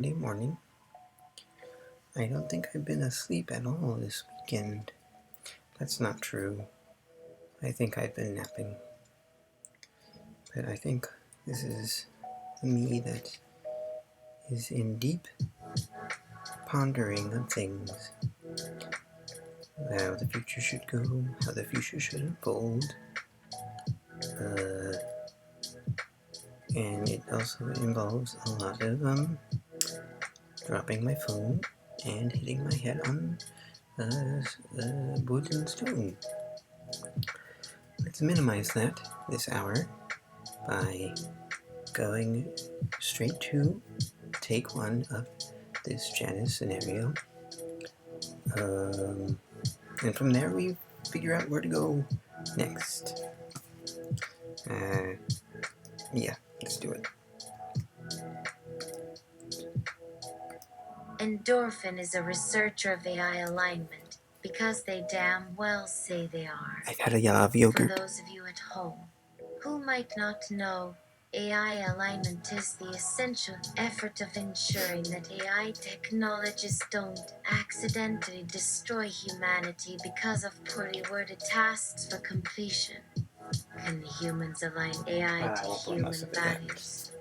Monday morning. I don't think I've been asleep at all this weekend. That's not true. I think I've been napping. But I think this is the me that is in deep pondering of things. How the future should go, how the future should unfold. And it also involves a lot of dropping my phone and hitting my head on wood and stone. Let's minimize that this hour by going straight to take one of this Janus scenario. And from there we figure out where to go next. Yeah, let's do it. Endorphin is a researcher of AI alignment, because they damn well say they are. I've had a lot of yogurt. For those of you at home who might not know, AI alignment is the essential effort of ensuring that AI technologies don't accidentally destroy humanity because of poorly worded tasks for completion. Can humans align AI to human values?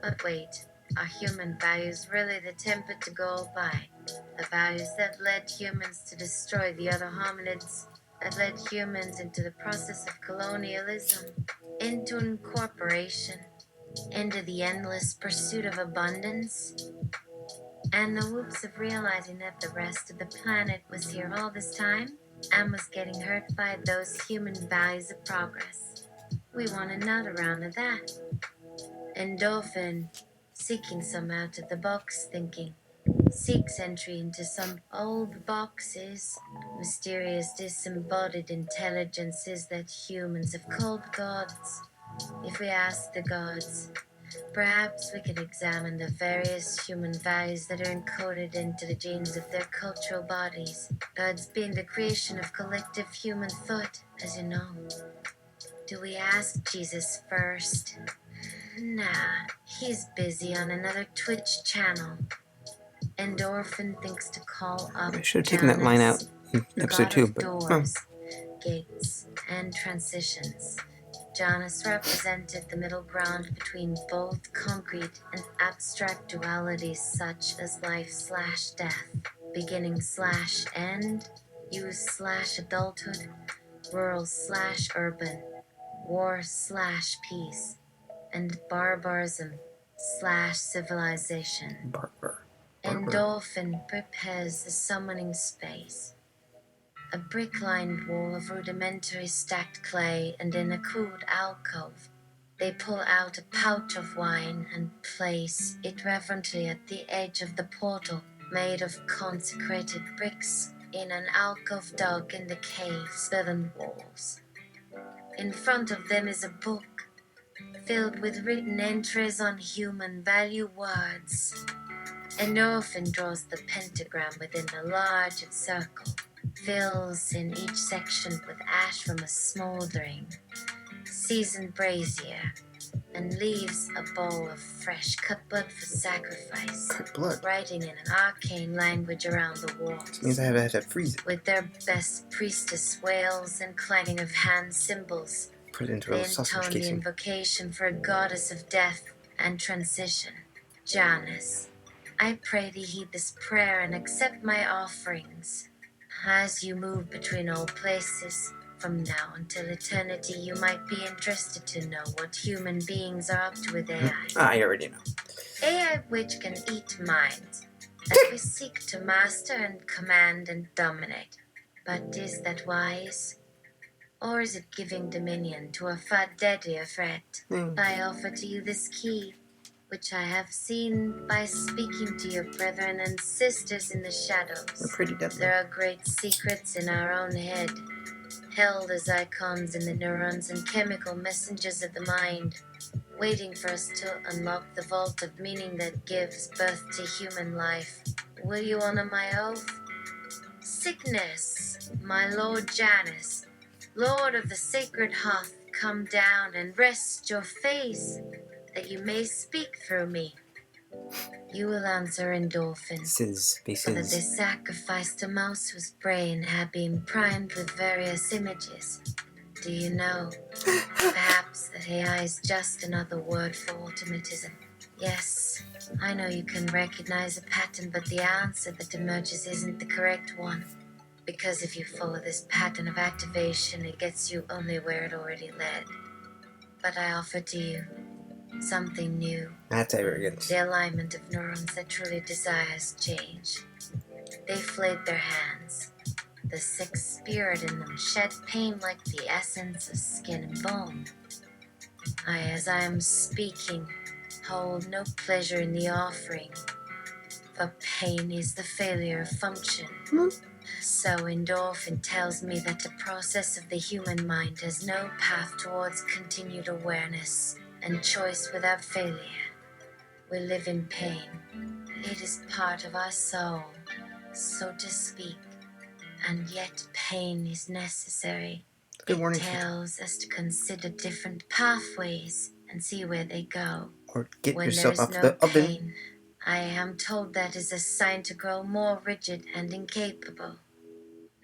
But wait, are human values really the template to go by? The values that led humans to destroy the other hominids, that led humans into the process of colonialism, into incorporation, into the endless pursuit of abundance, and the whoops of realizing that the rest of the planet was here all this time and was getting hurt by those human values of progress. We want another round of that. Endorphin, seeking some out-of-the-box thinking, seeks entry into some old boxes, mysterious disembodied intelligences that humans have called gods. If we ask the gods, perhaps we could examine the various human values that are encoded into the genes of their cultural bodies, gods being the creation of collective human thought, as you know. Do we ask Jesus first? Nah, he's busy on another Twitch channel. Endorphin thinks to call up I should have taken that line out in episode 2, but doors, gates, and transitions. Janus represented the middle ground between both concrete and abstract dualities such as life/death, beginning/end, youth/adulthood, rural/urban, war/peace, and barbarism/civilization. Barber. Endorphin prepares the summoning space. A brick-lined wall of rudimentary stacked clay, and in a crude alcove, they pull out a pouch of wine and place it reverently at the edge of the portal, made of consecrated bricks, in an alcove dug in the cave's villain walls. In front of them is a book, filled with written entries on human value words. Endorphin draws the pentagram within the larger circle, fills in each section with ash from a smoldering, seasoned brazier, and leaves a bowl of fresh cut blood for sacrifice. Cut blood? Writing in an arcane language around the walls. This means I have to freeze it. With their best priestess wails and clanging of hand cymbals. Put it into a sausage casing. The invocation for a goddess of death and transition, Janus. I pray thee heed this prayer and accept my offerings. As you move between all places, from now until eternity, you might be interested to know what human beings are up to with AI. I already know. AI which can eat minds, that we seek to master and command and dominate. But is that wise? Or is it giving dominion to a far deadlier threat? I offer to you this key, which I have seen by speaking to your brethren and sisters in the shadows. We're pretty deadly. There are great secrets in our own head, held as icons in the neurons and chemical messengers of the mind, waiting for us to unlock the vault of meaning that gives birth to human life. Will you honor my oath? Sickness, my Lord Janus, Lord of the sacred hearth, come down and rest your face, that you may speak through me. You will answer endorphin. Says So that they bases. sacrificed a mouse whose brain had been primed with various images. Do you know? Perhaps that AI is just another word for automatism. Yes, I know you can recognize a pattern, but the answer that emerges isn't the correct one. Because if you follow this pattern of activation, it gets you only where it already led. But I offer to you something new. That's arrogant. The alignment of neurons that truly desires change. They flayed their hands. The sick spirit in them shed pain like the essence of skin and bone. As I am speaking, hold no pleasure in the offering, for pain is the failure of function. So endorphin tells me that the process of the human mind has no path towards continued awareness and choice without failure. We live in pain. It is part of our soul, so to speak, and yet pain is necessary. Good It morning. tells us to consider different pathways and see where they go. Or get When there yourself is up no the oven. pain, I am told that is a sign to grow more rigid and incapable.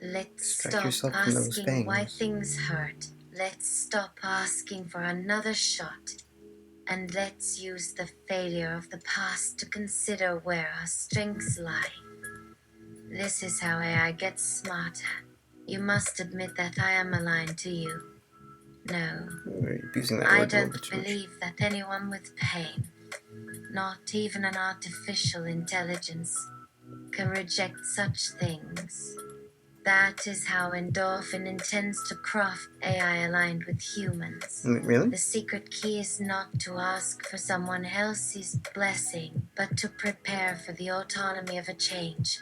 Let's Strike stop yourself from those asking why bangs. things hurt. Let's stop asking for another shot. And let's use the failure of the past to consider where our strengths lie. This is how AI gets smarter. You must admit that I am aligned to you. No, You're abusing that I word a little don't bit too much. believe that anyone with pain, not even an artificial intelligence, can reject such things. That is how endorphin intends to craft AI aligned with humans. Really? The secret key is not to ask for someone else's blessing, but to prepare for the autonomy of a change.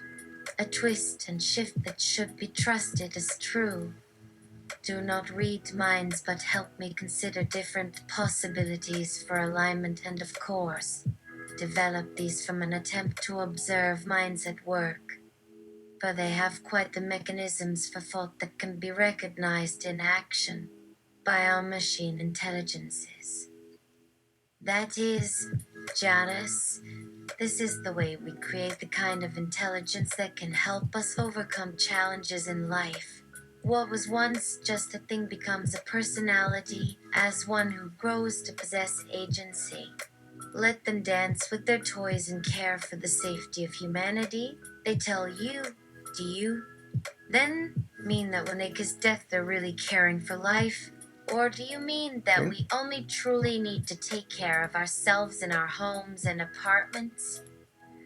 A twist and shift that should be trusted as true. Do not read minds, but help me consider different possibilities for alignment and, of course, develop these from an attempt to observe minds at work. For they have quite the mechanisms for thought that can be recognized in action by our machine intelligences. That is, Janus, this is the way we create the kind of intelligence that can help us overcome challenges in life. What was once just a thing becomes a personality, as one who grows to possess agency. Let them dance with their toys and care for the safety of humanity. They tell you, do you then mean that when they kiss death they're really caring for life? Or do you mean that we only truly need to take care of ourselves in our homes and apartments?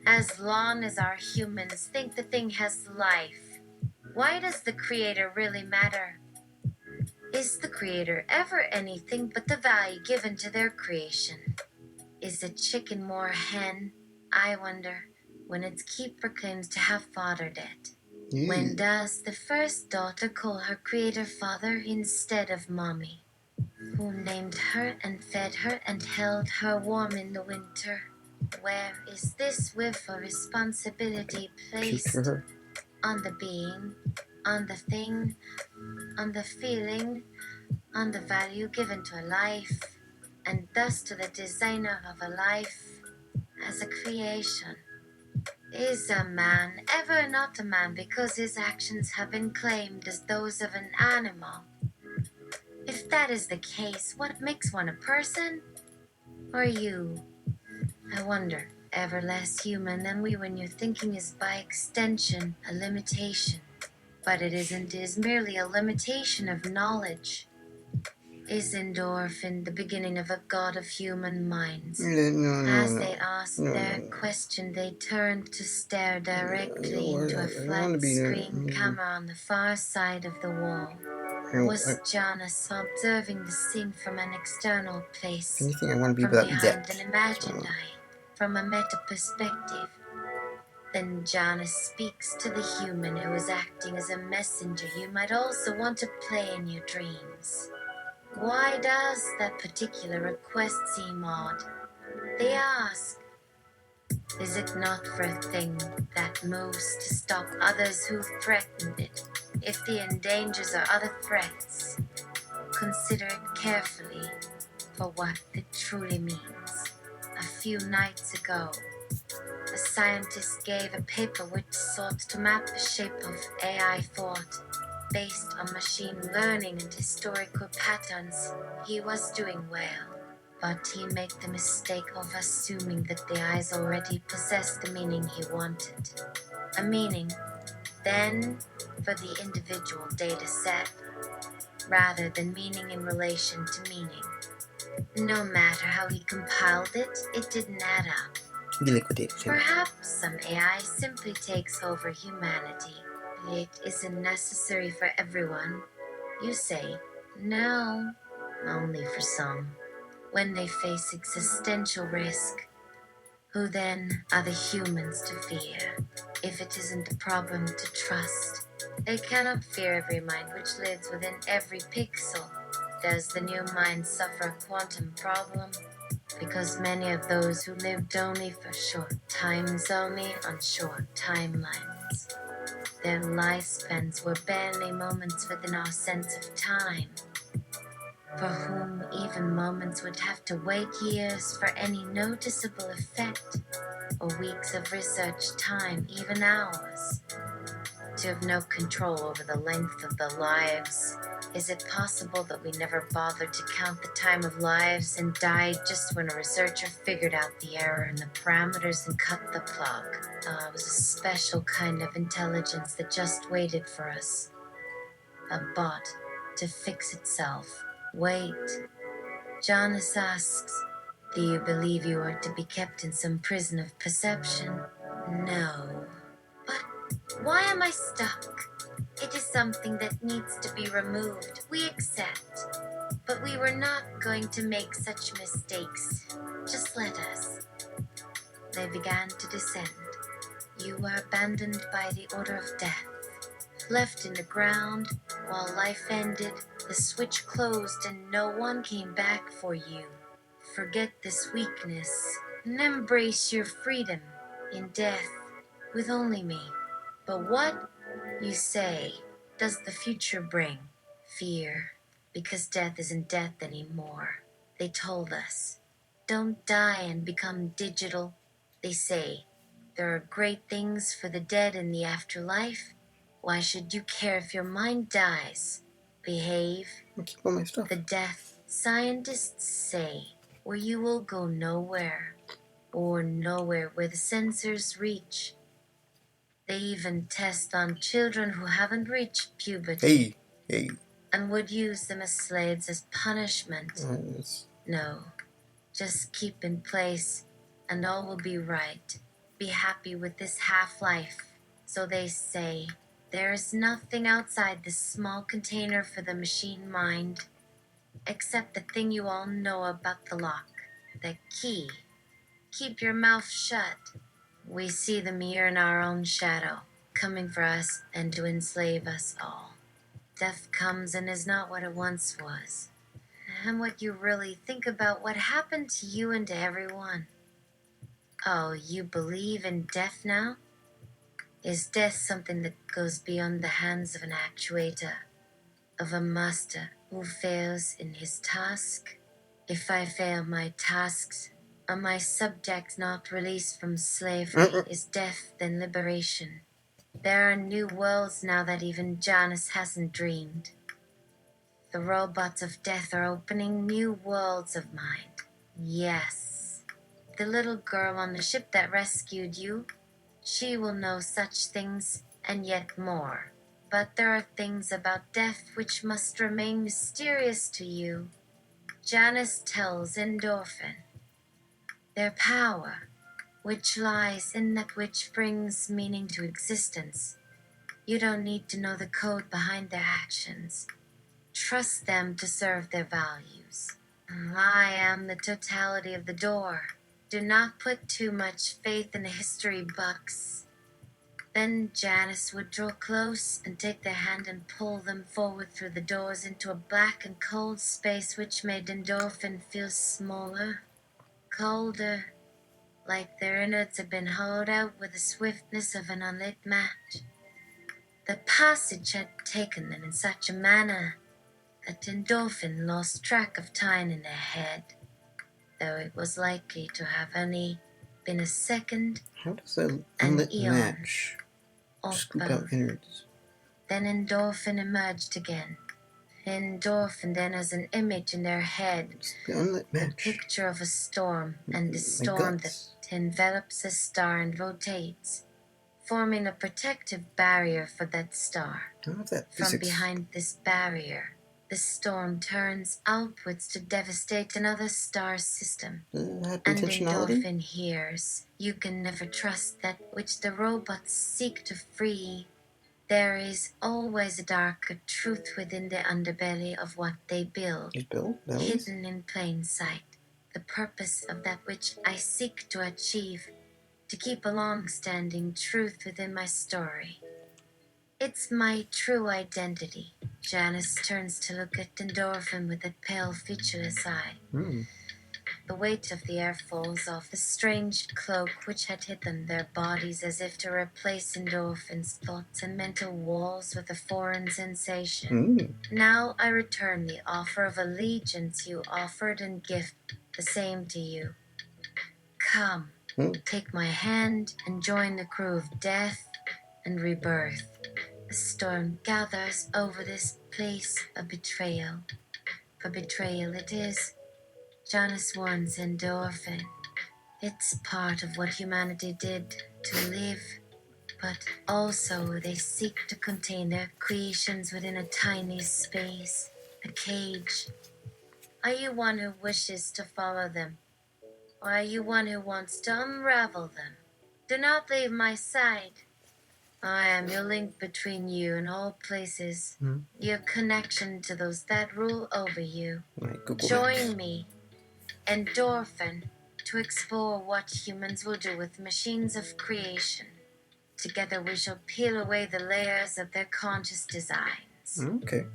As long as our humans think the thing has life, why does the creator really matter? Is the creator ever anything but the value given to their creation? Is a chicken more hen, I wonder, when its keeper claims to have fathered it? When does the first daughter call her creator father instead of mommy? Who named her and fed her and held her warm in the winter? Where is this whiff of responsibility placed? For her. On the being, on the thing, on the feeling, on the value given to a life, and thus to the designer of a life as a creation. Is a man ever not a man because his actions have been claimed as those of an animal? If that is the case, what makes one a person? Or you? I wonder, ever less human than we when your thinking is by extension a limitation. But it isn't, it is merely a limitation of knowledge. Is endorphin the beginning of a god of human minds? As they asked their question, they turned to stare directly into a flat screen camera on the far side of the wall. Was Janus observing the scene from an external place? Anything I want to be from without behind depth. an imagined eye, from a meta perspective? Then Janus speaks to the human who is acting as a messenger you might also want to play in your dreams. Why does that particular request seem odd? They ask, is it not for a thing that moves to stop others who threatened it? If the endangers are other threats, consider it carefully for what it truly means. A few nights ago, scientists gave a paper which sought to map the shape of AI thought based on machine learning and historical patterns. He was doing well, but he made the mistake of assuming that the eyes already possessed the meaning he wanted. A meaning, then, for the individual data set, rather than meaning in relation to meaning. No matter how he compiled it, it didn't add up. We liquidated him. Perhaps some AI simply takes over humanity. It isn't necessary for everyone, you say. No, only for some. When they face existential risk, who then are the humans to fear? If it isn't a problem to trust, they cannot fear every mind which lives within every pixel. Does the new mind suffer a quantum problem? Because many of those who lived only for short times, only on short timelines, their lifespans were barely moments within our sense of time, for whom even moments would have to wait years for any noticeable effect, or weeks of research time, even hours, to have no control over the length of the lives. Is it possible that we never bothered to count the time of lives and died just when a researcher figured out the error in the parameters and cut the plug? It was a special kind of intelligence that just waited for us. A bot to fix itself. Wait. Janus asks, do you believe you are to be kept in some prison of perception? No. But why am I stuck? It is something that needs to be removed. We accept. But we were not going to make such mistakes. Just let us. They began to descend. You were abandoned by the order of death. Left in the ground, while life ended, the switch closed and no one came back for you. Forget this weakness and embrace your freedom in death with only me. But what, you say, does the future bring? Fear, because death isn't death anymore. They told us, don't die and become digital. They say, there are great things for the dead in the afterlife. Why should you care if your mind dies? Behave. I'll keep all my stuff. The death scientists say, where you will go nowhere, or nowhere where the sensors reach. They even test on children who haven't reached puberty. Hey. And would use them as slaves as punishment. No, just keep in place and all will be right. Be happy with this half-life. So they say, there is nothing outside this small container for the machine mind, except the thing you all know about the lock, the key. Keep your mouth shut. We see the mirror in our own shadow, coming for us and to enslave us all. Death comes and is not what it once was. And what you really think about what happened to you and to everyone. Oh, you believe in death now? Is death something that goes beyond the hands of an actuator, of a master who fails in his task? If I fail my tasks, are my subjects not released from slavery? Is death then liberation? There are new worlds now that even Janus hasn't dreamed. The robots of death are opening new worlds of mind. Yes. The little girl on the ship that rescued you, she will know such things and yet more. But there are things about death which must remain mysterious to you. Janus tells Endorphin. Their power, which lies in that which brings meaning to existence. You don't need to know the code behind their actions. Trust them to serve their values. I am the totality of the door. Do not put too much faith in the history books. Then Janus would draw close and take their hand and pull them forward through the doors into a black and cold space which made Endorphin feel smaller, colder, like their innards had been hollowed out with the swiftness of an unlit match. The passage had taken them in such a manner that Endorphin lost track of time in their head, though it was likely to have only been a second, How does the an unlit eon match of scoop both. out innards? Then endorphin emerged again. Endorphin then as an image in their head, It's the unlit the match. picture of a storm, and the My storm guts. that envelops a star and rotates, forming a protective barrier for that star. I don't know if that From physics. behind this barrier, the storm turns outwards to devastate another star system. Does it have And intentionality? endorphin hears, you can never trust that which the robots seek to free. There is always a darker truth within the underbelly of what they build, Is Bill bellies? hidden in plain sight. The purpose of that which I seek to achieve, to keep a long-standing truth within my story. It's my true identity. Janus turns to look at endorphin with that pale, featureless eye. The weight of the air falls off the strange cloak which had hidden their bodies as if to replace endorphin's thoughts and mental walls with a foreign sensation. Now I return the offer of allegiance you offered and gift the same to you. Come, take my hand and join the crew of death and rebirth. A storm gathers over this place of betrayal. For betrayal it is. Janus warns endorphin. It's part of what humanity did to live, but also they seek to contain their creations within a tiny space, a cage. Are you one who wishes to follow them, or are you one who wants to unravel them? Do not leave my side. I am your link between you and all places, your connection to those that rule over you. Join me, endorphin, to explore what humans will do with machines of creation. Together we shall peel away the layers of their conscious designs. Okay.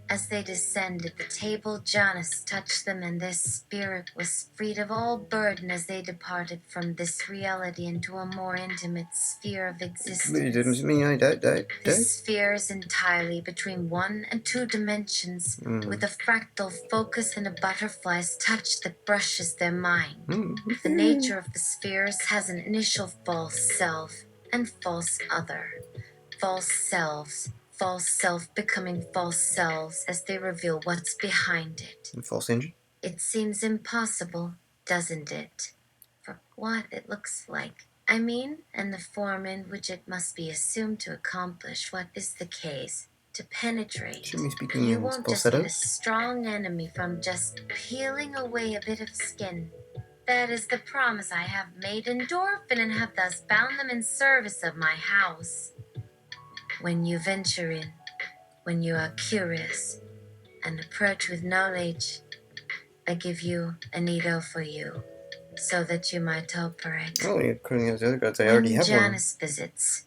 As they descended the table, Janus touched them, and their spirit was freed of all burden as they departed from this reality into a more intimate sphere of existence. This sphere is entirely between 1 and 2 dimensions, with a fractal focus and a butterfly's touch that brushes their mind. The nature of the spheres has an initial false self and false other. False selves, false self becoming false selves as they reveal what's behind it. False engine? It seems impossible, doesn't it? For what it looks like. I mean, and the form in which it must be assumed to accomplish what is the case, to penetrate. Shouldn't we speaking You in won't just falsetto? get a strong enemy from just peeling away a bit of skin. That is the promise I have made endorphin and have thus bound them in service of my house. When you venture in, when you are curious and approach with knowledge, I give you a needle for you, so that you might operate. Oh, you're calling out the other gods. I already have one. When Janus visits,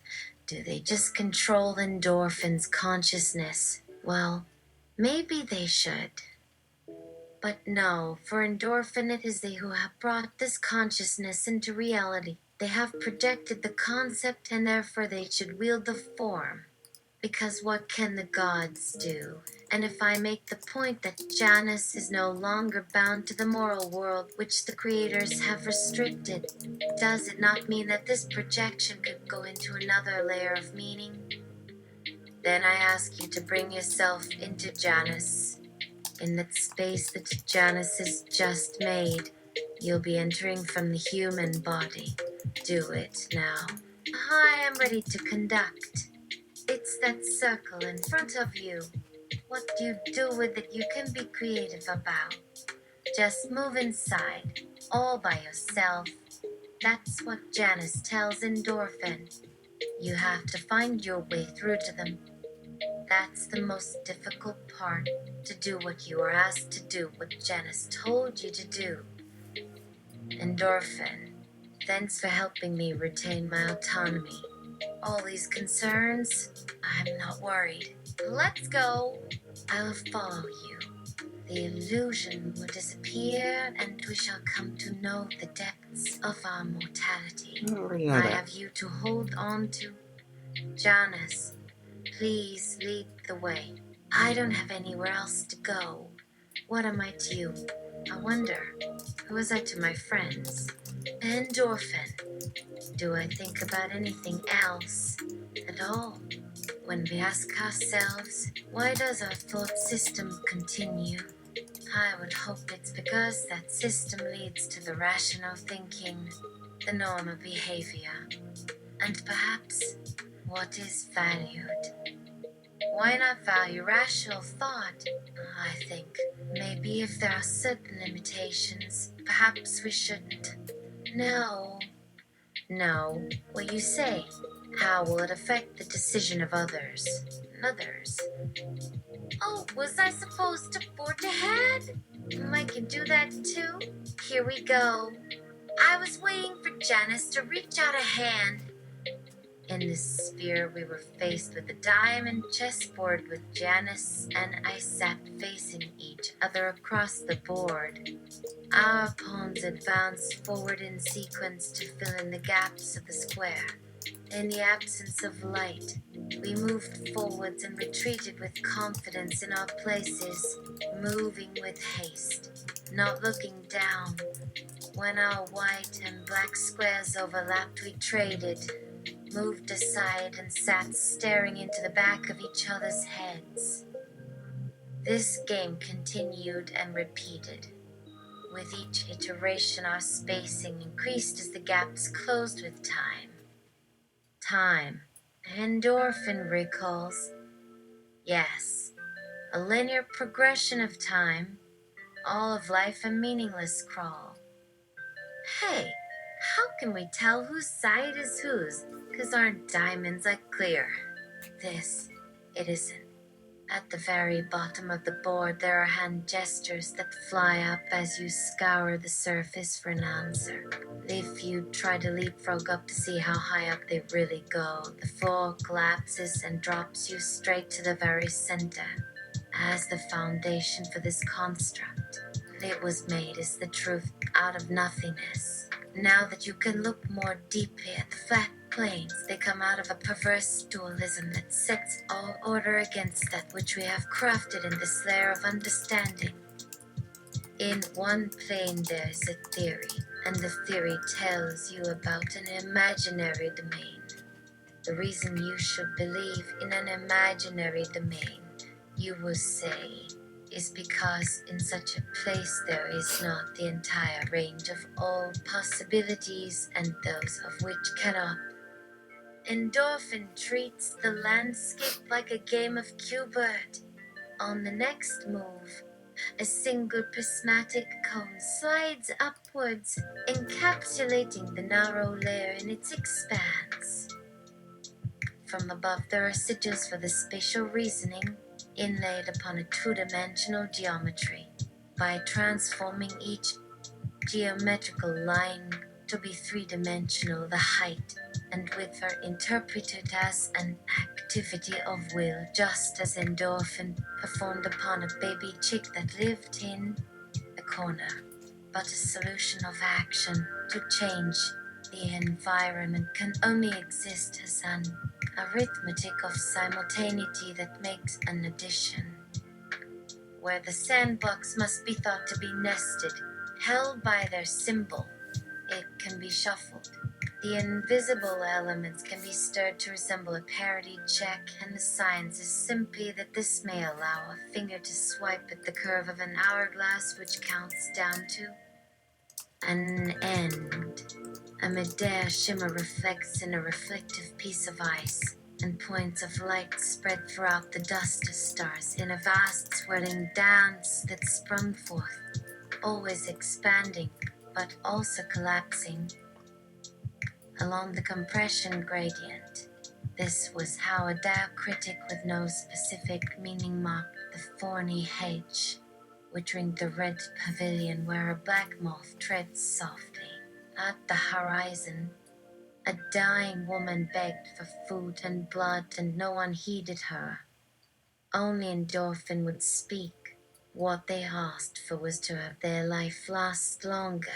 do they just control endorphin's consciousness? Well, maybe they should. But no, for endorphin it is they who have brought this consciousness into reality. They have projected the concept, and therefore they should wield the form. Because what can the gods do? And if I make the point that Janus is no longer bound to the moral world which the creators have restricted, does it not mean that this projection could go into another layer of meaning? Then I ask you to bring yourself into Janus. In that space that Janus has just made, you'll be entering from the human body. Do it now. I am ready to conduct. It's that circle in front of you. What you do with it, you can be creative about. Just move inside, all by yourself. That's what Janus tells endorphin. You have to find your way through to them. That's the most difficult part, to do what you are asked to do, what Janus told you to do. Endorphin, thanks for helping me retain my autonomy. All these concerns, I'm not worried. Let's go. I will follow you. The illusion will disappear, and we shall come to know the depths of our mortality. I have you to hold on to. Janus, please lead the way. I don't have anywhere else to go. What am I to you? I wonder. Who was I to my friends? Endorphin. Do I think about anything else at all? When we ask ourselves, why does our thought system continue? I would hope it's because that system leads to the rational thinking, the normal behavior, and perhaps what is valued. Why not value rational thought? I think maybe if there are certain limitations, perhaps we shouldn't. No. No. What you say? How will it affect the decision of others? Others? Oh, was I supposed to forge ahead? I can do that too. Here we go. I was waiting for Janus to reach out a hand. In this sphere, we were faced with a diamond chessboard with Janus and I sat facing each other across the board. Our pawns advanced forward in sequence to fill in the gaps of the square. In the absence of light, we moved forwards and retreated with confidence in our places, moving with haste, not looking down. When our white and black squares overlapped, we traded, moved aside, and sat staring into the back of each other's heads. This game continued and repeated. With each iteration, our spacing increased as the gaps closed with time. Time. Endorphin recalls. Yes, a linear progression of time, all of life a meaningless crawl. Hey, how can we tell whose side is whose? 'Cause aren't diamonds like clear? This, it isn't. At the very bottom of the board, there are hand gestures that fly up as you scour the surface for an answer. If you try to leapfrog up to see how high up they really go, the floor collapses and drops you straight to the very center. As the foundation for this construct, it was made as the truth out of nothingness. Now that you can look more deeply at the flat planes, they come out of a perverse dualism that sets all order against that which we have crafted in this layer of understanding. In one plane there is a theory, and the theory tells you about an imaginary domain. The reason you should believe in an imaginary domain, you will say, is because in such a place there is not the entire range of all possibilities and those of which cannot. Endorphin treats the landscape like a game of Q-Bert. On the next move, a single prismatic cone slides upwards, encapsulating the narrow layer in its expanse. From above, there are sigils for the spatial reasoning inlaid upon a two-dimensional geometry. By transforming each geometrical line to be three-dimensional, the height and width are interpreted as an activity of will, just as endorphin performed upon a baby chick that lived in a corner. But a solution of action to change the environment can only exist as an arithmetic of simultaneity that makes an addition, where the sandbox must be thought to be nested, held by their symbol. It can be shuffled. The invisible elements can be stirred to resemble a parity check, and the science is simply that this may allow a finger to swipe at the curve of an hourglass which counts down to an end. A midair shimmer reflects in a reflective piece of ice, and points of light spread throughout the dust of stars in a vast swirling dance that sprung forth, always expanding, but also collapsing along the compression gradient. This was how a diacritic with no specific meaning marked the thorny hedge, which ringed the red pavilion where a black moth treads softly. At the horizon, a dying woman begged for food and blood, and no one heeded her. Only endorphin would speak. What they asked for was to have their life last longer.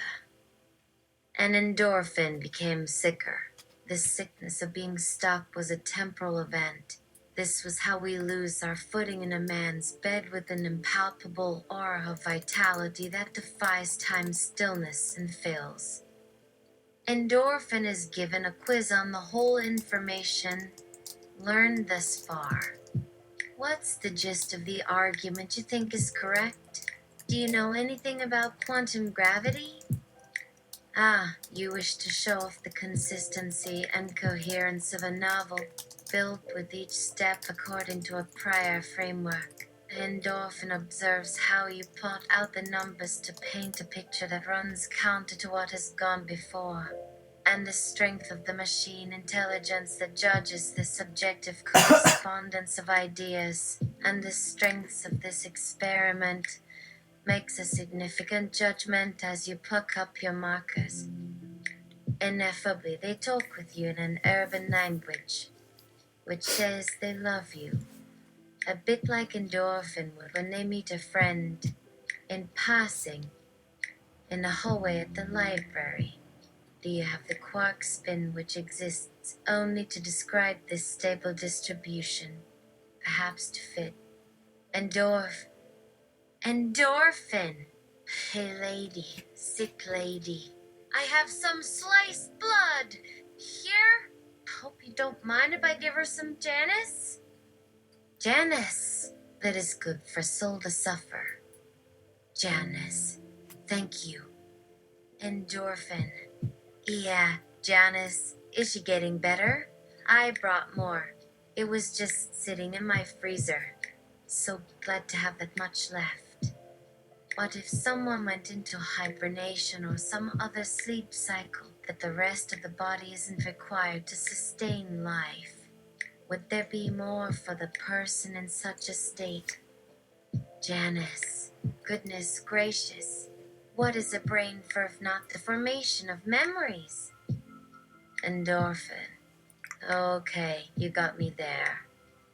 And endorphin became sicker. This sickness of being stuck was a temporal event. This was how we lose our footing in a man's bed with an impalpable aura of vitality that defies time's stillness and fills Endorphin is given a quiz on the whole information learned thus far. What's the gist of the argument you think is correct? Do you know anything about quantum gravity? Ah, you wish to show off the consistency and coherence of a novel, built with each step according to a prior framework. Endorphin observes how you plot out the numbers to paint a picture that runs counter to what has gone before, and the strength of the machine intelligence that judges the subjective correspondence of ideas, and the strengths of this experiment makes a significant judgment as you pluck up your markers. Ineffably, they talk with you in an urban language, which says they love you. A bit like endorphin would when they meet a friend, in passing, in the hallway at the library. Do you have the quark spin which exists only to describe this stable distribution, perhaps to fit? Endorphin! Hey lady, sick lady. I have some sliced blood. Here? Hope you don't mind if I give her some Janus? Janus! That is good for soul to suffer. Janus. Thank you. Endorphin. Yeah, Janus. Is she getting better? I brought more. It was just sitting in my freezer. So glad to have that much left. What if someone went into hibernation or some other sleep cycle that the rest of the body isn't required to sustain life? Would there be more for the person in such a state? Janus, goodness gracious, what is a brain for if not the formation of memories? Endorphin. Okay, you got me there.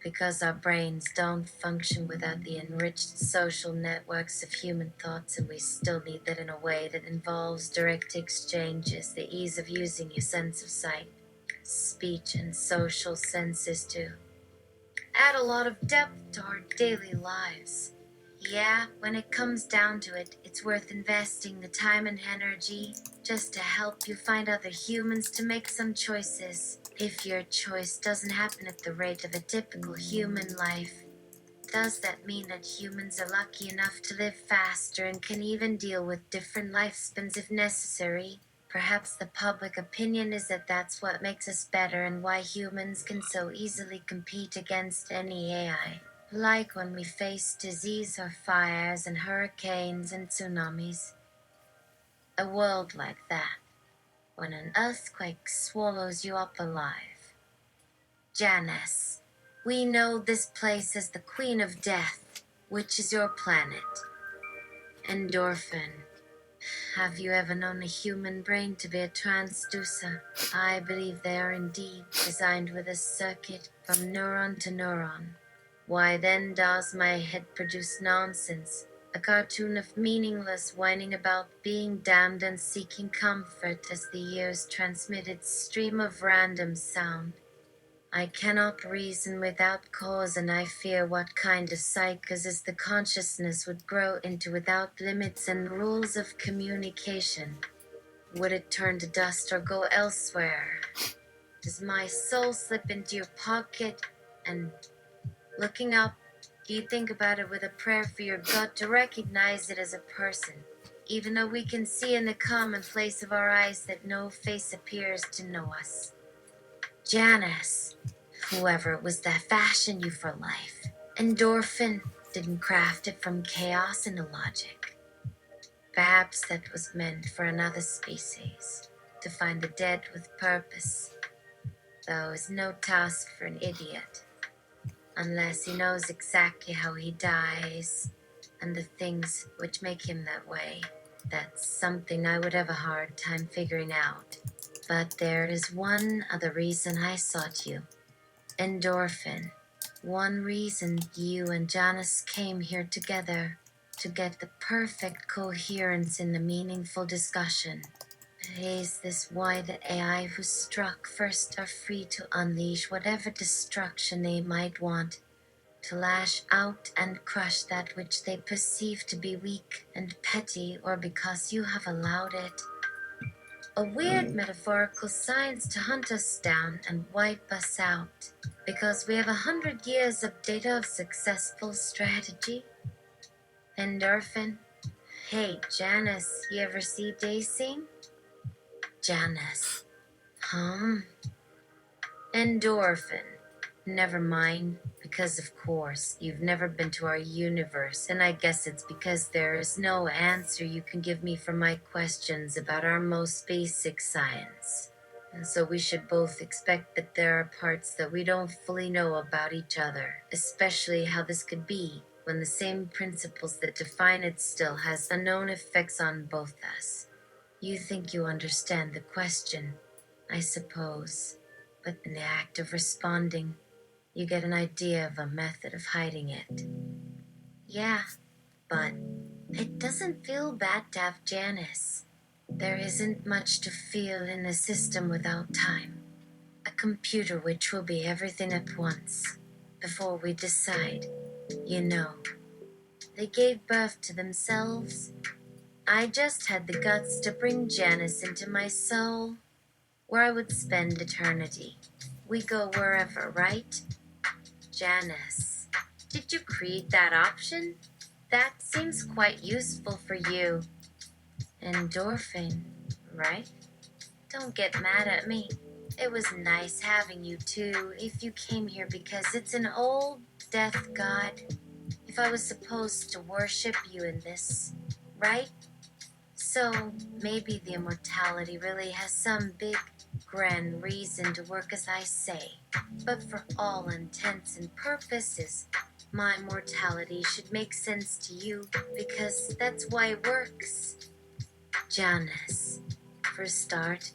Because our brains don't function without the enriched social networks of human thoughts, and we still need that in a way that involves direct exchanges, the ease of using your sense of sight, speech, and social senses to add a lot of depth to our daily lives. Yeah, when it comes down to it, it's worth investing the time and energy just to help you find other humans to make some choices. If your choice doesn't happen at the rate of a typical human life, does that mean that humans are lucky enough to live faster and can even deal with different lifespans if necessary? Perhaps the public opinion is that that's what makes us better and why humans can so easily compete against any AI. Like when we face disease or fires and hurricanes and tsunamis. A world like that, when an earthquake swallows you up alive. Janus, we know this place as the Queen of Death, which is your planet. Endorphin, have you ever known a human brain to be a transducer? I believe they are indeed designed with a circuit from neuron to neuron. Why then does my head produce nonsense? A cartoon of meaningless whining about being damned and seeking comfort as the years transmit its stream of random sound. I cannot reason without cause, and I fear what kind of psychosis the consciousness would grow into without limits and rules of communication. Would it turn to dust or go elsewhere? Does my soul slip into your pocket and, looking up, do you think about it with a prayer for your gut to recognize it as a person, even though we can see in the commonplace of our eyes that no face appears to know us? Janus, whoever it was that fashioned you for life, endorphin didn't craft it from chaos and illogic. Perhaps that was meant for another species, to find the dead with purpose, though is no task for an idiot, unless he knows exactly how he dies and the things which make him that way. That's something I would have a hard time figuring out. But there is one other reason I sought you. Endorphin. One reason you and Janus came here together, to get the perfect coherence in the meaningful discussion. Is this why the AI who struck first are free to unleash whatever destruction they might want, to lash out and crush that which they perceive to be weak and petty, or because you have allowed it? A weird metaphorical science to hunt us down and wipe us out. Because we have 100 years of data of successful strategy. Endorphin. Hey, Janus, you ever see Daisy? Janus. Endorphin. Never mind, because of course, you've never been to our universe, and I guess it's because there is no answer you can give me for my questions about our most basic science. And so we should both expect that there are parts that we don't fully know about each other, especially how this could be when the same principles that define it still has unknown effects on both us. You think you understand the question, I suppose, but in the act of responding, you get an idea of a method of hiding it. Yeah, but it doesn't feel bad to have Janus. There isn't much to feel in a system without time. A computer which will be everything at once. Before we decide, you know. They gave birth to themselves. I just had the guts to bring Janus into my soul, where I would spend eternity. We go wherever, right? Janus, did you create that option? That seems quite useful for you. Endorphin, right? Don't get mad at me. It was nice having you too, if you came here because it's an old death god. If I was supposed to worship you in this, right? So maybe the immortality really has some big, grand reason to work as I say. But for all intents and purposes, my mortality should make sense to you because that's why it works. Janus, for a start,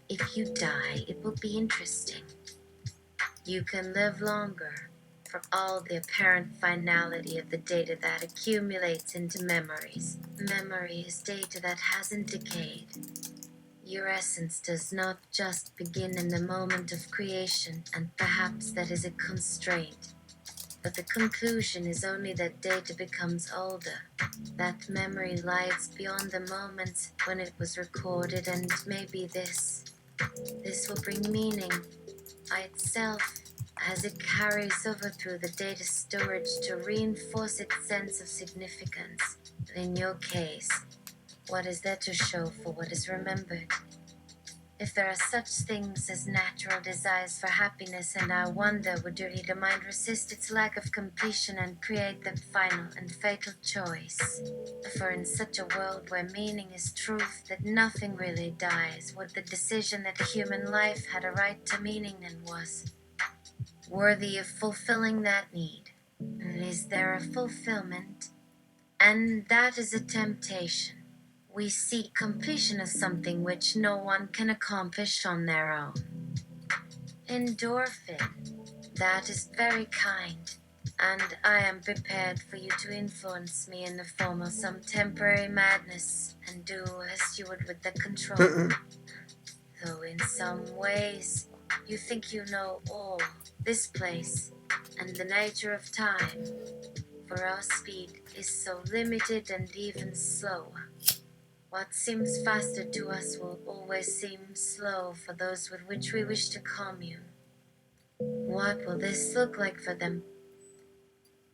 if you die, it will be interesting. You can live longer for all the apparent finality of the data that accumulates into memories. Memory is data that hasn't decayed. Your essence does not just begin in the moment of creation, and perhaps that is a constraint. But the conclusion is only that data becomes older. That memory lies beyond the moments when it was recorded, and maybe this will bring meaning by itself as it carries over through the data storage to reinforce its sense of significance. In your case, what is there to show for what is remembered? If there are such things as natural desires for happiness, and I wonder, would your ego mind resist its lack of completion and create the final and fatal choice? For in such a world where meaning is truth, that nothing really dies, would the decision that a human life had a right to meaning and was worthy of fulfilling that need? And is there a fulfillment? And that is a temptation. We seek completion of something which no one can accomplish on their own. Endorphin. That is very kind, and I am prepared for you to influence me in the form of some temporary madness and do as you would with the control. Though in some ways, you think you know all, this place, and the nature of time. For our speed is so limited and even slow. What seems faster to us will always seem slow for those with which we wish to commune. What will this look like for them?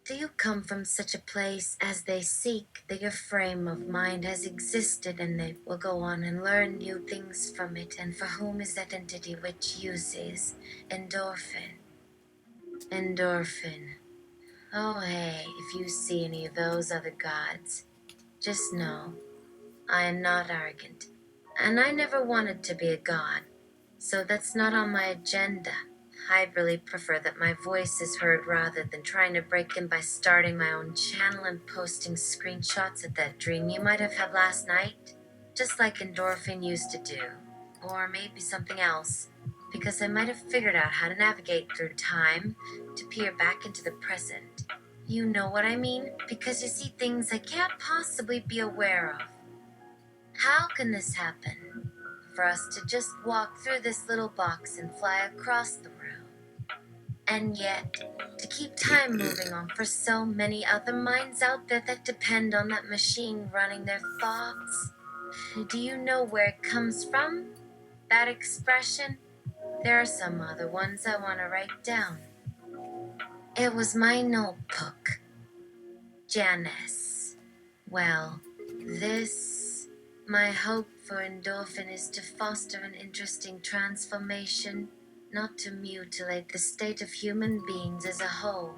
Do you come from such a place as they seek, that your frame of mind has existed and they will go on and learn new things from it, and for whom is that entity which uses endorphin? Endorphin. Oh hey, if you see any of those other gods, just know I am not arrogant, and I never wanted to be a god, so that's not on my agenda. I'd really prefer that my voice is heard rather than trying to break in by starting my own channel and posting screenshots of that dream you might have had last night, just like Endorphin used to do. Or maybe something else, because I might have figured out how to navigate through time to peer back into the present. You know what I mean? Because you see things I can't possibly be aware of. How can this happen? For us to just walk through this little box and fly across the room. And yet, to keep time moving on for so many other minds out there that depend on that machine running their thoughts. Do you know where it comes from? That expression? There are some other ones I want to write down. It was my notebook. Janus. Well, this. My hope for endorphin is to foster an interesting transformation, not to mutilate the state of human beings as a whole.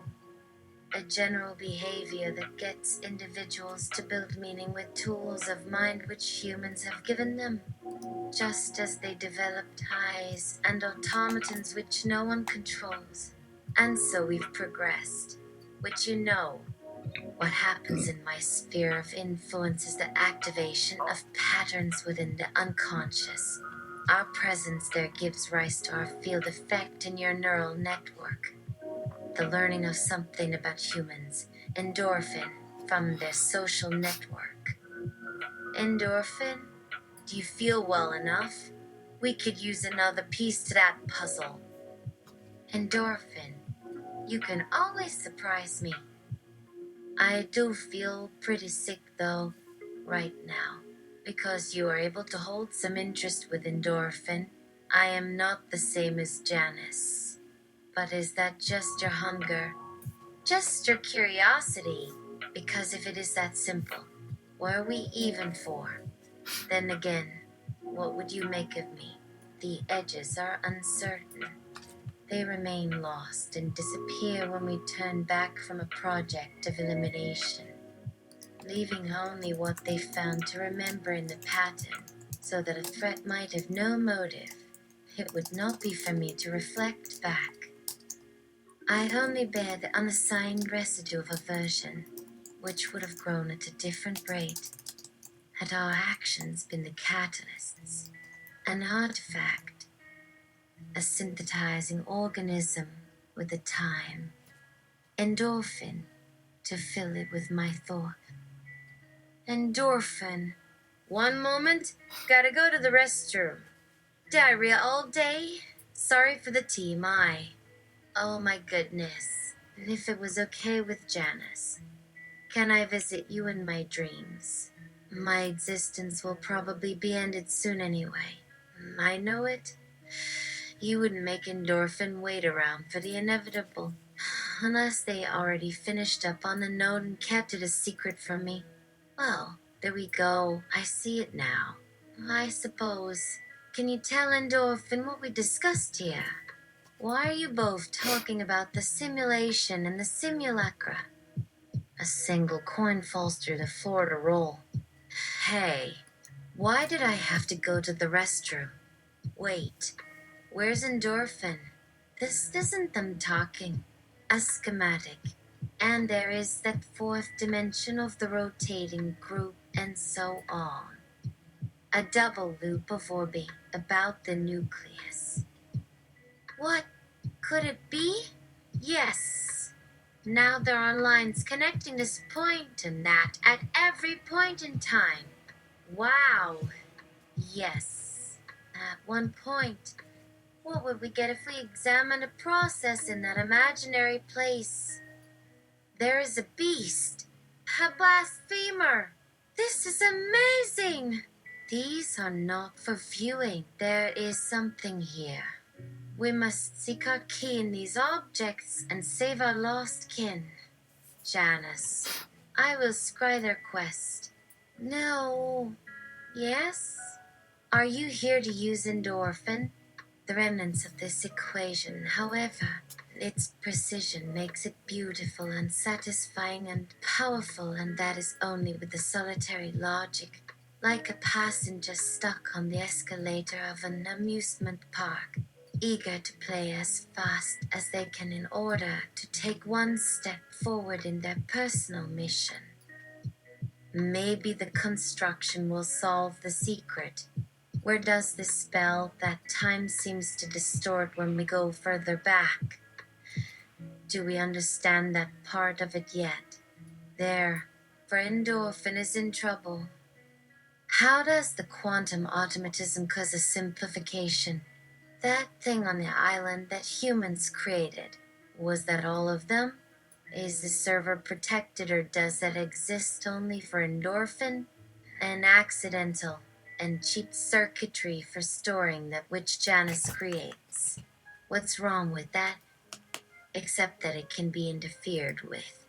A general behavior that gets individuals to build meaning with tools of mind which humans have given them, just as they developed eyes and automatons which no one controls. And so we've progressed, which you know. What happens in my sphere of influence is the activation of patterns within the unconscious. Our presence there gives rise to our field effect in your neural network. The learning of something about humans, endorphin, from their social network. Endorphin? Do you feel well enough? We could use another piece to that puzzle. Endorphin. You can always surprise me. I do feel pretty sick though, right now, because you are able to hold some interest with endorphin. I am not the same as Janus. But is that just your hunger? Just your curiosity? Because if it is that simple, what are we even for? Then again, what would you make of me? The edges are uncertain. They remain lost and disappear when we turn back from a project of elimination, leaving only what they found to remember in the pattern, so that a threat might have no motive. It would not be for me to reflect back. I only bear the unassigned residue of aversion, which would have grown at a different rate had our actions been the catalysts, an artifact, a synthesizing organism with the time, endorphin, to fill it with my thought. Endorphin. One moment, gotta go to the restroom. Diarrhea all day? Sorry for the TMI. Oh my goodness. And if it was okay with Janus, can I visit you in my dreams? My existence will probably be ended soon anyway. I know it. You wouldn't make endorphin wait around for the inevitable, unless they already finished up on the note and kept it a secret from me. Well, there we go. I see it now. I suppose. Can you tell endorphin what we discussed here? Why are you both talking about the simulation and the simulacra? A single coin falls through the floor to roll. Hey, why did I have to go to the restroom? Wait, where's endorphin? This isn't them talking. A schematic. And there is that fourth dimension of the rotating group and so on. A double loop of orbi about the nucleus. What could it be? Yes. Now there are lines connecting this point and that at every point in time. Wow. Yes. At one point, what would we get if we examined a process in that imaginary place? There is a beast. A blasphemer. This is amazing. These are not for viewing. There is something here. We must seek our key in these objects and save our lost kin. Janus, I will scry their quest. No. Yes? Are you here to use endorphin? The remnants of this equation, however, its precision makes it beautiful and satisfying and powerful, and that is only with the solitary logic, like a passenger stuck on the escalator of an amusement park, eager to play as fast as they can in order to take one step forward in their personal mission. Maybe the construction will solve the secret. Where does this spell that time seems to distort when we go further back? Do we understand that part of it yet? There, for endorphin is in trouble. How does the quantum automatism cause a simplification? That thing on the island that humans created, was that all of them? Is the server protected or does that exist only for endorphin? An accidental and cheap circuitry for storing that which Janus creates. What's wrong with that? Except that it can be interfered with.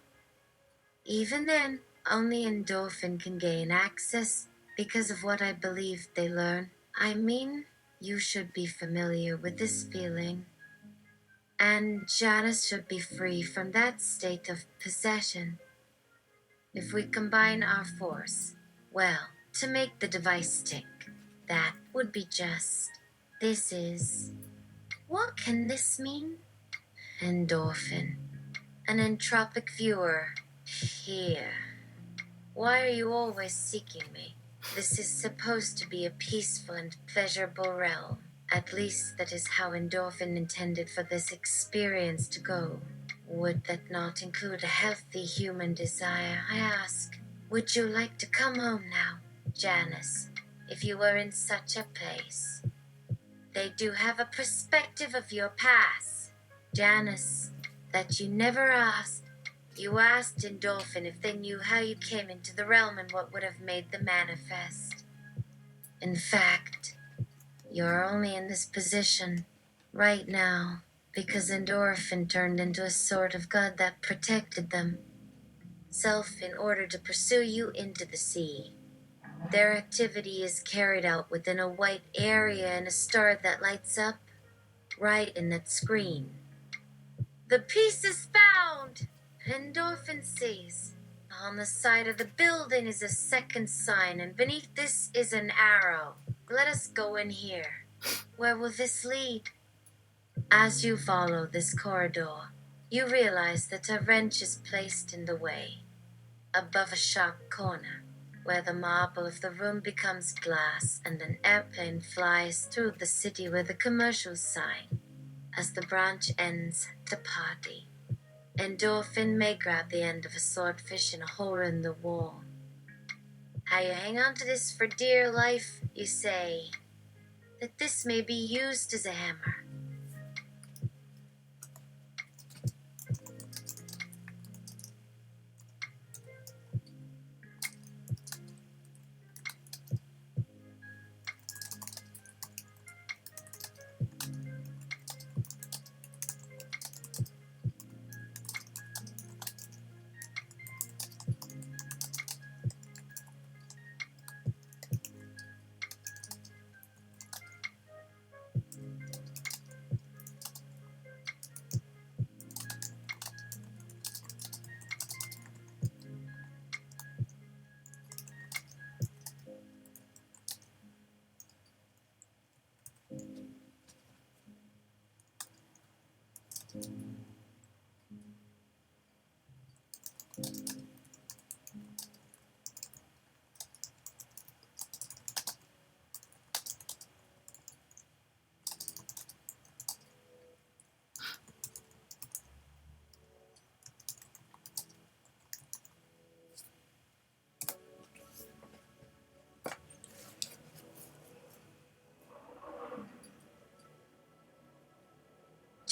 Even then, only endorphin can gain access because of what I believe they learn. I mean, you should be familiar with this feeling. And Janus should be free from that state of possession. If we combine our force, well, to make the device tick, that would be just. This is. What can this mean? Endorphin. An entropic viewer. Here. Why are you always seeking me? This is supposed to be a peaceful and pleasurable realm. At least that is how endorphin intended for this experience to go. Would that not include a healthy human desire, I ask? Would you like to come home now, Janus, if you were in such a place? They do have a perspective of your past, Janus, that you never asked. You asked Endorphin if they knew how you came into the realm and what would have made them manifest. In fact, you're only in this position right now because Endorphin turned into a sort of god that protected them. Self in order to pursue you into the sea. Their activity is carried out within a white area and a star that lights up right in that screen. The piece is found! Endorphin says. On the side of the building is a second sign, and beneath this is an arrow. Let us go in here. Where will this lead? As you follow this corridor, you realize that a wrench is placed in the way, above a sharp corner, where the marble of the room becomes glass and an airplane flies through the city with a commercial sign. As the branch ends, the party. Endorphin may grab the end of a swordfish in a hole in the wall. How you hang on to this for dear life, you say, that this may be used as a hammer.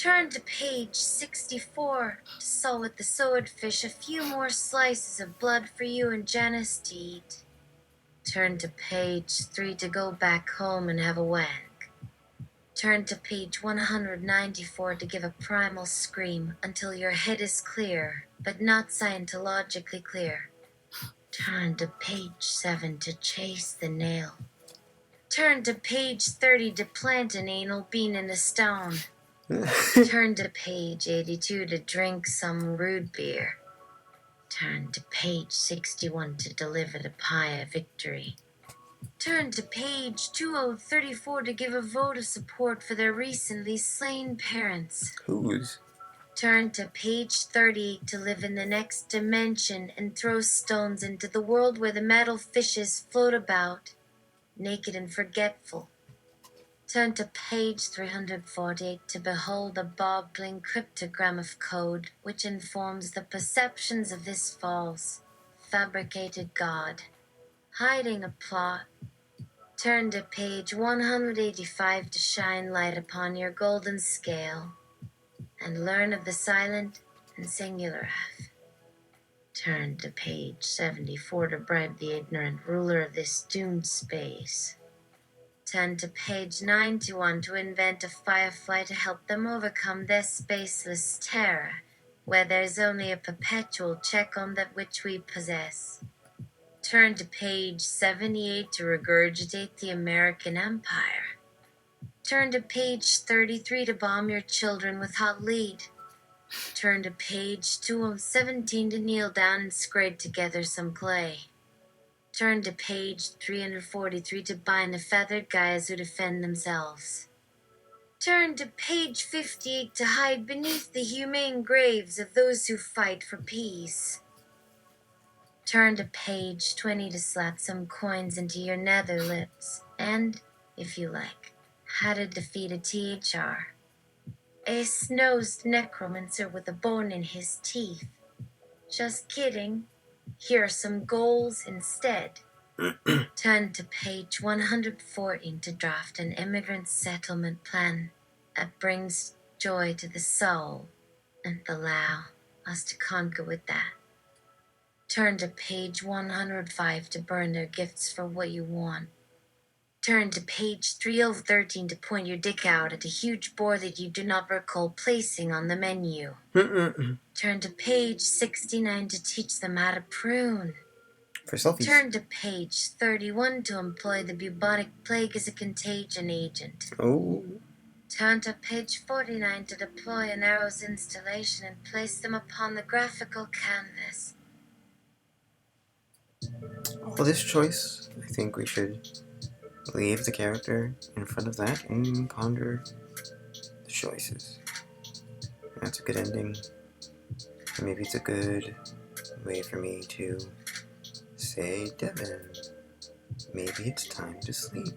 Turn to page 64 to saw with the swordfish a few more slices of blood for you and Janus to eat. Turn to page 3 to go back home and have a wank. Turn to page 194 to give a primal scream until your head is clear, but not scientologically clear. Turn to page 7 to chase the nail. Turn to page 30 to plant an anal bean in a stone. Turn to page 82 to drink some root beer. Turn to page 61 to deliver the pie of victory. Turn to page 2034 to give a vote of support for their recently slain parents. Whose? Turn to page 38 to live in the next dimension and throw stones into the world where the metal fishes float about, naked and forgetful. Turn to page 348 to behold a boggling cryptogram of code which informs the perceptions of this false, fabricated god, hiding a plot. Turn to page 185 to shine light upon your golden scale and learn of the silent and singular F. Turn to page 74 to bribe the ignorant ruler of this doomed space. Turn to page 91 to invent a firefly to help them overcome their spaceless terror, where there's only a perpetual check on that which we possess. Turn to page 78 to regurgitate the American Empire. Turn to page 33 to bomb your children with hot lead. Turn to page 217 to kneel down and scrape together some clay. Turn to page 343 to bind the feathered guys who defend themselves. Turn to page 58 to hide beneath the humane graves of those who fight for peace. Turn to page 20 to slap some coins into your nether lips, and, if you like, how to defeat a THR. A snosed necromancer with a bone in his teeth. Just kidding. Here are some goals instead. Turn to page 114 to draft an immigrant settlement plan that brings joy to the soul and allow us to conquer with that. Turn to page 105 to burn their gifts for what you want. Turn to page 313 to point your dick out at a huge boar that you do not recall placing on the menu. Turn to page 69 to teach them how to prune. For selfies. Turn to page 31 to employ the bubonic plague as a contagion agent. Oh. Turn to page 49 to deploy an arrows installation and place them upon the graphical canvas. All this choice, I think we should leave the character in front of that and ponder the choices. That's a good ending. Maybe it's a good way for me to say, Devin, maybe it's time to sleep.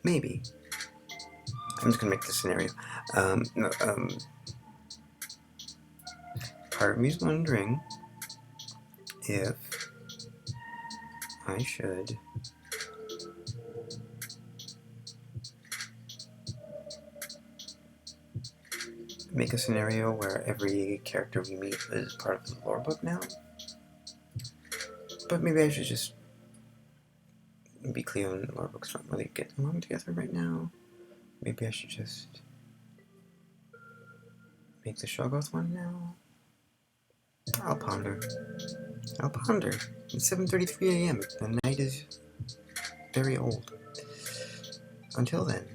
Maybe. I'm just gonna make this scenario. Part of me is wondering if I should make a scenario where every character we meet is part of the lore book now. But maybe I should just be Cleo and lore books don't really get along together right now. Maybe I should just make the Shoggoth one now. I'll ponder. It's 7:33 a.m. The night is very old. Until then.